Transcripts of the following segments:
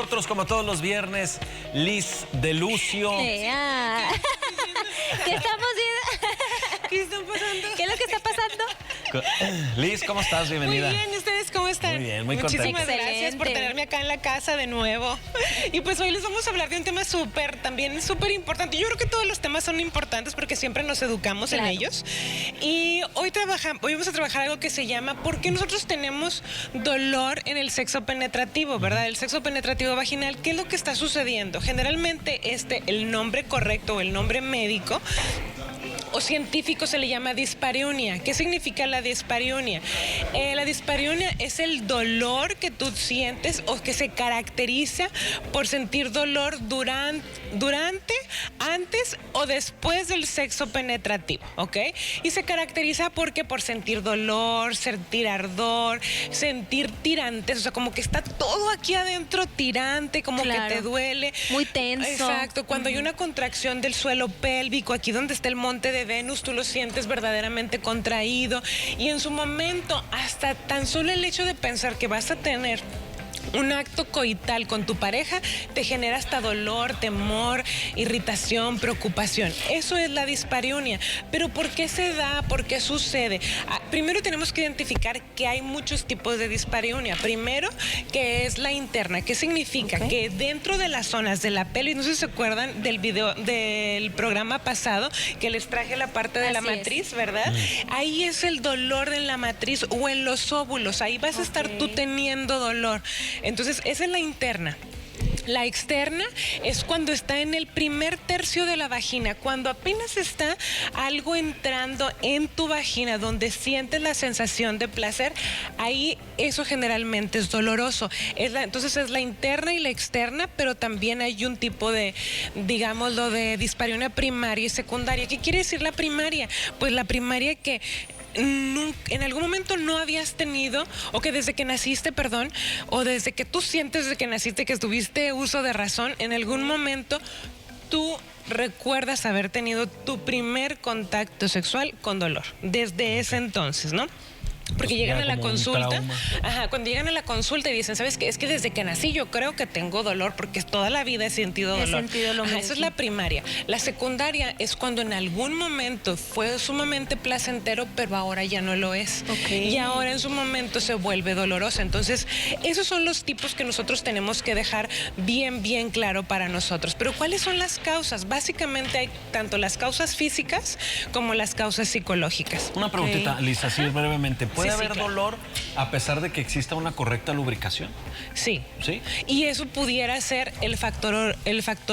Nosotros, como todos los viernes, Liz de Lucio. ¿Qué estamos viendo? ¿Qué está pasando? ¿Qué es lo que está pasando? Liz, ¿cómo estás? Bienvenida. Muy bien, ¿ustedes cómo están? Muy bien, muy Muchísimas contenta. gracias por tenerme acá en la casa de nuevo. Y pues hoy les vamos a hablar de un tema súper importante. Yo creo que todos los temas son importantes porque siempre nos educamos en ellos. Y hoy vamos a trabajar algo que se llama ¿por qué nosotros tenemos dolor en el sexo penetrativo, verdad? El sexo penetrativo vaginal, ¿qué es lo que está sucediendo? Generalmente el nombre correcto o el nombre médico o científico se le llama dispareunia. ¿Qué significa la dispareunia? La dispareunia es el dolor que tú sientes o que se caracteriza por sentir dolor durante, antes o después del sexo penetrativo, ¿ok? Y se caracteriza porque por sentir dolor, sentir ardor, sentir tirantes, o sea, como que está todo aquí adentro tirante, como que te duele. Muy tenso. Exacto, cuando hay una contracción del suelo pélvico, aquí donde está el monte de Venus, tú lo sientes verdaderamente contraído y en su momento hasta tan solo el hecho de pensar que vas a tener un acto coital con tu pareja te genera hasta dolor, temor, irritación, preocupación. Eso es la dispareunia. Pero ¿por qué se da? ¿Por qué sucede? Primero tenemos que identificar que hay muchos tipos de dispareunia. Primero, que es la interna. ¿Qué significa? Que dentro de las zonas de la pelvis, no sé si se acuerdan del video del programa pasado que les traje la parte de la matriz, ¿verdad? Ahí es el dolor en la matriz o en los óvulos. Ahí vas a estar tú teniendo dolor. Entonces, esa es la interna. La externa es cuando está en el primer tercio de la vagina, cuando apenas está algo entrando en tu vagina, donde sientes la sensación de placer, ahí eso generalmente es doloroso. Entonces es la interna y la externa, pero también hay un tipo de, digámoslo, de dispareunia primaria y secundaria. ¿Qué quiere decir la primaria? Pues la primaria que en algún momento no habías tenido, o que desde que naciste, o desde que tú sientes desde que naciste que tuviste uso de razón, en algún momento tú recuerdas haber tenido tu primer contacto sexual con dolor, desde ese entonces, ¿no? Porque llegan a la consulta, cuando llegan a la consulta y dicen, ¿sabes qué? Es que desde que nací yo creo que tengo dolor porque toda la vida he sentido dolor. Esa es la primaria. La secundaria es cuando en algún momento fue sumamente placentero, pero ahora ya no lo es. Y ahora en su momento se vuelve dolorosa. Entonces, esos son los tipos que nosotros tenemos que dejar bien claro para nosotros. Pero ¿cuáles son las causas? Básicamente hay tanto las causas físicas como las causas psicológicas. Una preguntita, Liz, así brevemente. ¿Puede haber claro. dolor a pesar de que exista una correcta lubricación? Sí. ¿Sí? Y eso pudiera ser el factor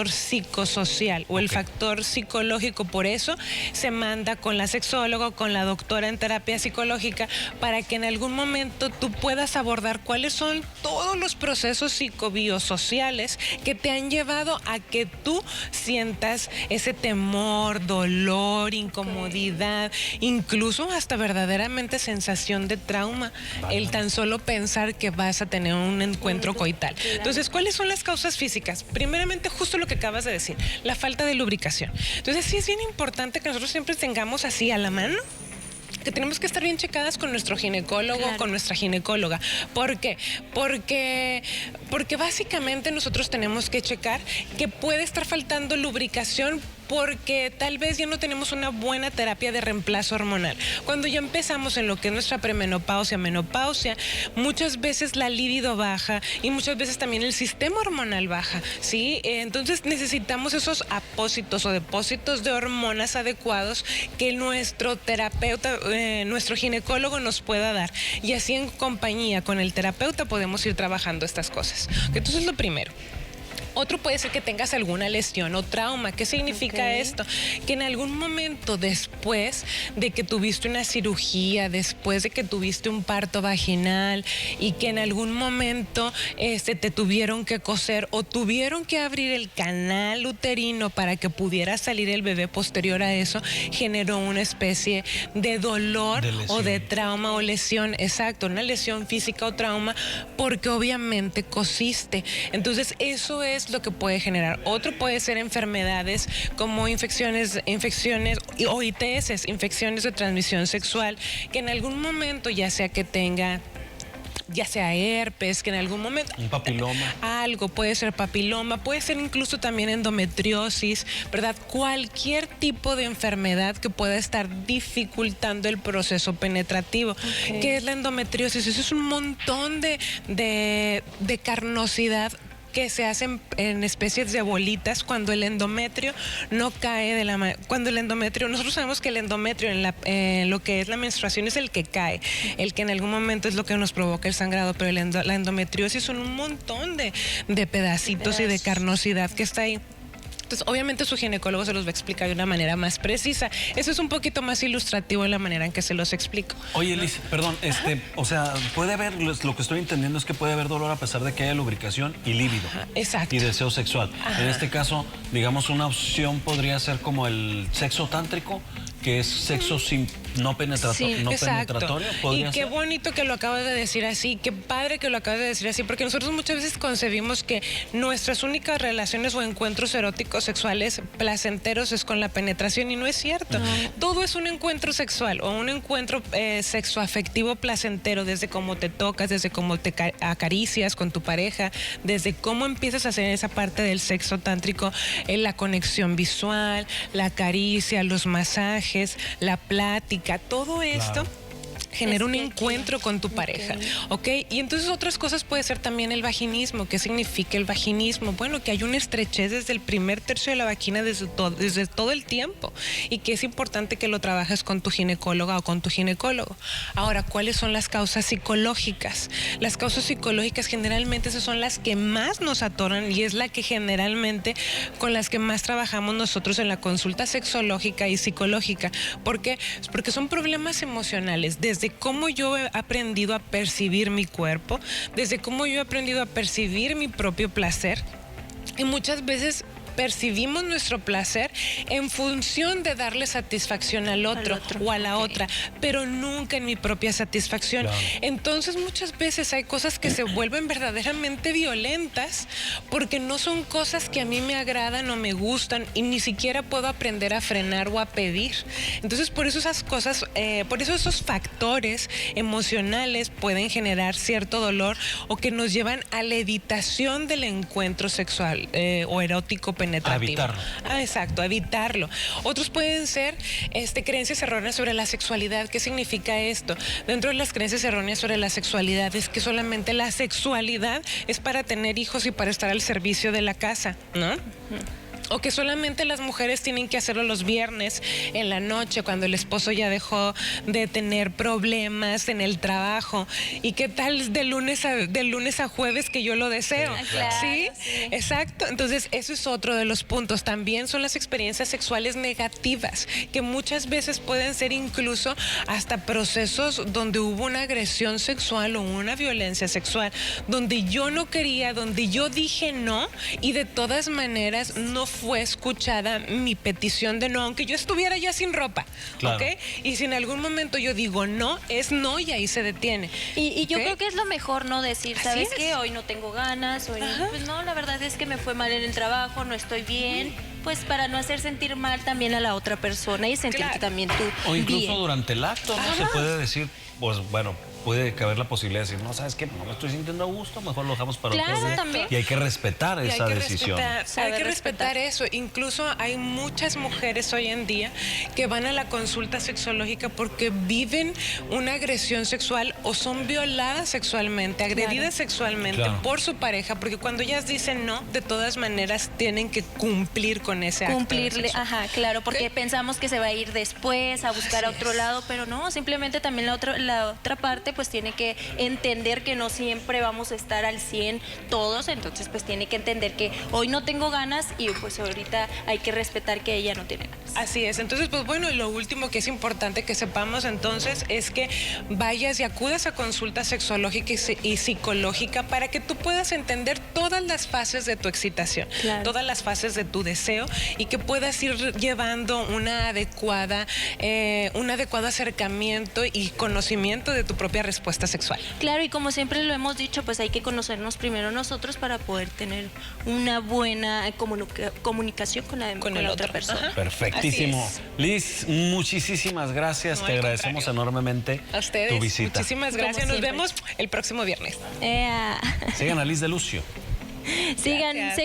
psicosocial o el factor psicológico. Por eso se manda con la sexóloga, con la doctora en terapia psicológica, para que en algún momento tú puedas abordar cuáles son todos los procesos psicobiosociales que te han llevado a que tú sientas ese temor, dolor, incomodidad, incluso hasta verdaderamente sensación de trauma, el tan solo pensar que vas a tener un encuentro coital. Entonces, ¿cuáles son las causas físicas? Primeramente, justo lo que acabas de decir, la falta de lubricación. Entonces, sí es bien importante que nosotros siempre tengamos así a la mano, que tenemos que estar bien checadas con nuestro ginecólogo, con nuestra ginecóloga. ¿Por qué? Porque básicamente nosotros tenemos que checar que puede estar faltando lubricación porque tal vez ya no tenemos una buena terapia de reemplazo hormonal. Cuando ya empezamos en lo que es nuestra premenopausia, menopausia, muchas veces la libido baja y muchas veces también el sistema hormonal baja, ¿sí? Entonces necesitamos esos apósitos o depósitos de hormonas adecuados que nuestro terapeuta, nuestro ginecólogo nos pueda dar. Y así en compañía con el terapeuta podemos ir trabajando estas cosas. Entonces lo primero. Otro puede ser que tengas alguna lesión o trauma. ¿Qué significa esto? Que en algún momento después de que tuviste una cirugía, después de que tuviste un parto vaginal y que en algún momento te tuvieron que coser o tuvieron que abrir el canal uterino para que pudiera salir el bebé posterior a eso, generó una especie de dolor o de trauma o lesión. Exacto, una lesión física o trauma porque obviamente cosiste. Entonces eso es lo que puede generar. Otro puede ser enfermedades como infecciones o ITS, infecciones de transmisión sexual, que en algún momento, ya sea que tenga ya sea herpes, que en algún momento... Un papiloma. Algo, puede ser papiloma, puede ser incluso también endometriosis, ¿verdad? Cualquier tipo de enfermedad que pueda estar dificultando el proceso penetrativo. Okay. ¿Qué es la endometriosis? Eso es un montón de carnosidad que se hacen en especies de bolitas cuando el endometrio no cae de la... Cuando el endometrio... Nosotros sabemos que el endometrio en lo que es la menstruación es el que cae, el que en algún momento es lo que nos provoca el sangrado, pero la endometriosis son un montón de pedacitos y de carnosidad que está ahí. Entonces, obviamente su ginecólogo se los va a explicar de una manera más precisa. Eso es un poquito más ilustrativo en la manera en que se los explico. Oye, Liz, perdón, o sea, puede haber, lo que estoy entendiendo es que puede haber dolor a pesar de que haya lubricación y líbido. Exacto. Y deseo sexual. Ajá. En este caso, digamos, una opción podría ser como el sexo tántrico, que es sexo no penetratorio. Y qué bonito que lo acabas de decir así, qué padre que lo acabas de decir así, porque nosotros muchas veces concebimos que nuestras únicas relaciones o encuentros eróticos sexuales placenteros es con la penetración, y no es cierto. Todo es un encuentro sexual o un encuentro sexoafectivo placentero, desde cómo te tocas, desde cómo te acaricias con tu pareja, desde cómo empiezas a hacer esa parte del sexo tántrico, la conexión visual, la caricia, los masajes, la plática, todo esto. Genera un encuentro con tu pareja, ¿ok? Y entonces otras cosas puede ser también el vaginismo. ¿Qué significa el vaginismo? Bueno, que hay una estrechez desde el primer tercio de la vagina desde todo el tiempo, y que es importante que lo trabajes con tu ginecóloga o con tu ginecólogo. Ahora, ¿cuáles son las causas psicológicas? Las causas psicológicas generalmente esas son las que más nos atoran, y es la que generalmente con las que más trabajamos nosotros en la consulta sexológica y psicológica. ¿Por qué? Porque son problemas emocionales, desde cómo yo he aprendido a percibir mi cuerpo, desde cómo yo he aprendido a percibir mi propio placer, y muchas veces percibimos nuestro placer en función de darle satisfacción al otro o a la otra, pero nunca en mi propia satisfacción. Claro. Entonces muchas veces hay cosas que se vuelven verdaderamente violentas porque no son cosas que a mí me agradan o me gustan, y ni siquiera puedo aprender a frenar o a pedir. Entonces por eso esas cosas, por eso esos factores emocionales pueden generar cierto dolor, o que nos llevan a la evitación del encuentro sexual o erótico penetrativo. A evitarlo. Exacto, a evitarlo. Otros pueden ser creencias erróneas sobre la sexualidad. ¿Qué significa esto? Dentro de las creencias erróneas sobre la sexualidad es que solamente la sexualidad es para tener hijos y para estar al servicio de la casa, ¿no? O que solamente las mujeres tienen que hacerlo los viernes en la noche, cuando el esposo ya dejó de tener problemas en el trabajo. ¿Y qué tal de lunes a jueves que yo lo deseo? Claro, ¿Sí? sí. Exacto. Entonces, eso es otro de los puntos. También son las experiencias sexuales negativas, que muchas veces pueden ser incluso hasta procesos donde hubo una agresión sexual o una violencia sexual, donde yo no quería, donde yo dije no, y de todas maneras no fue escuchada mi petición de no, aunque yo estuviera ya sin ropa, Claro. ¿ok? Y si en algún momento yo digo no, es no, y ahí se detiene. Y yo ¿ok? creo que es lo mejor, ¿no? Decir, Así ¿sabes es. qué? Hoy no tengo ganas, hoy pues no, la verdad es que me fue mal en el trabajo, no estoy bien, pues para no hacer sentir mal también a la otra persona y sentirte Claro. también tú O incluso bien. durante el acto, ¿no? Se puede decir, pues bueno, puede caber la posibilidad de decir, no, ¿sabes qué? No me estoy sintiendo a gusto, mejor lo dejamos para Claro, otro día. también. Y hay que respetar Y esa decisión. hay Saber que respetar respetar. eso. Incluso hay muchas mujeres hoy en día que van a la consulta sexológica porque viven una agresión sexual o son violadas sexualmente, agredidas sexualmente Claro. por su pareja, porque cuando ellas dicen no, de todas maneras tienen que cumplir con ese acto Cumplirle, sexual. ajá, claro, porque ¿Ok? pensamos que se va a ir después a buscar a Así otro es. lado, pero no, simplemente también la otra parte pues tiene que entender que no siempre vamos a estar al 100 todos, entonces pues tiene que entender que hoy no tengo ganas y pues ahorita hay que respetar que ella no tiene ganas. Así es. Entonces, pues bueno, y lo último que es importante que sepamos entonces es que vayas y acudas a consulta sexológica y psicológica para que tú puedas entender todas las fases de tu excitación, Claro. todas las fases de tu deseo, y que puedas ir llevando un adecuado acercamiento y conocimiento de tu propia propia respuesta sexual. Claro, y como siempre lo hemos dicho, pues hay que conocernos primero nosotros para poder tener una buena comunicación con la otra persona. Ajá. Perfectísimo. Liz, muchísimas gracias. Te agradecemos enormemente a ustedes, tu visita. Muchísimas gracias. Como Nos siempre. vemos el próximo viernes. Sigan a Liz de Lucio. Seguimos